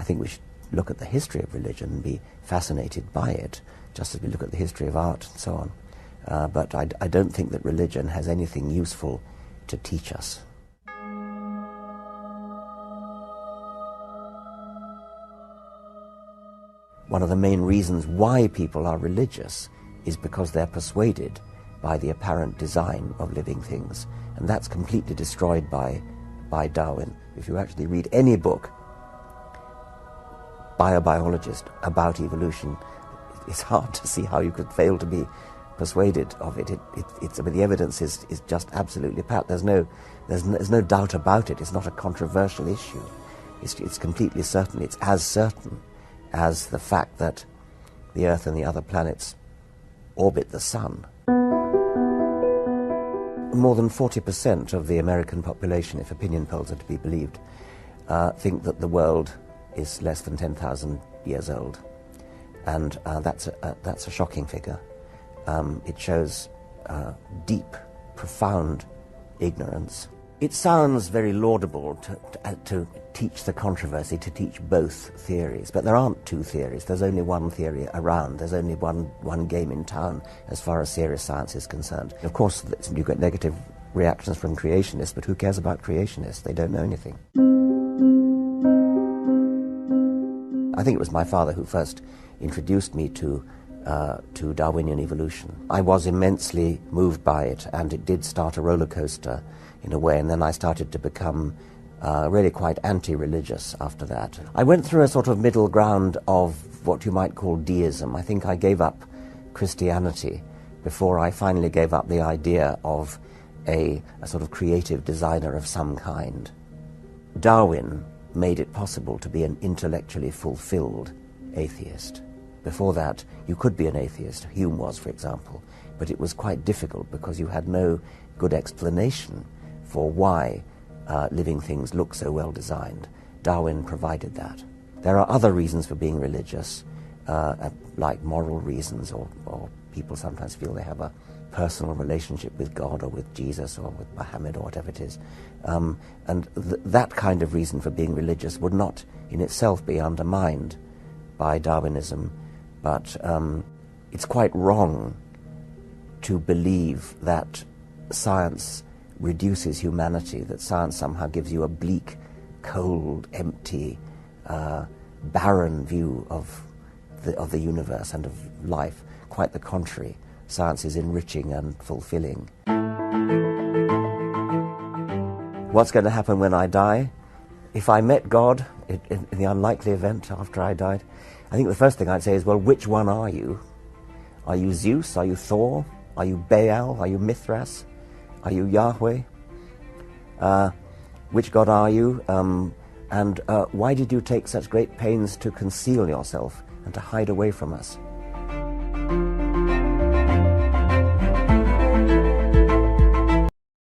think we should look at the history of religion and be fascinated by it, just as we look at the history of art and so on. But I don't think that religion has anything useful to teach us. One of the main reasons why people are religious is because they're persuaded by the apparent design of living things. And that's completely destroyed by Darwin. If you actually read any book by a biologist about evolution, it's hard to see how you could fail to be persuaded of it. I mean, the evidence is just absolutely pat. There's no doubt about it. It's not a controversial issue. It's completely certain. It's as certain as the fact that the Earth and the other planets orbit the Sun. More than 40% of the American population, if opinion polls are to be believed, think that the world is less than 10,000 years old. And that's a shocking figure. It shows deep, profound ignorance. It sounds very laudable to teach the controversy, to teach both theories, but there aren't two theories. There's only one theory around. There's only one game in town as far as serious science is concerned. Of course, you get negative reactions from creationists, but who cares about creationists? They don't know anything. I think it was my father who first introduced me to Darwinian evolution. I was immensely moved by it, and it did start a roller coaster in a way, and then I started to become really quite anti-religious after that. I went through a sort of middle ground of what you might call deism. I think I gave up Christianity before I finally gave up the idea of a sort of creative designer of some kind. Darwin made it possible to be an intellectually fulfilled atheist. Before that, you could be an atheist. Hume was, for example, but it was quite difficult because you had no good explanation for why living things look so well designed. Darwin provided that. There are other reasons for being religious, like moral reasons, or people sometimes feel they have a personal relationship with God or with Jesus or with Muhammad or whatever it is. And that kind of reason for being religious would not in itself be undermined by Darwinism, but it's quite wrong to believe that science reduces humanity, that science somehow gives you a bleak, cold, empty, barren view of the universe and of life. Quite the contrary. Science is enriching and fulfilling. What's going to happen when I die? If I met God, in the unlikely event after I died, I think the first thing I'd say is, well, which one are you? Are you Zeus? Are you Thor? Are you Baal? Are you Mithras? Are you Yahweh? Which God are you? And why did you take such great pains to conceal yourself and to hide away from us?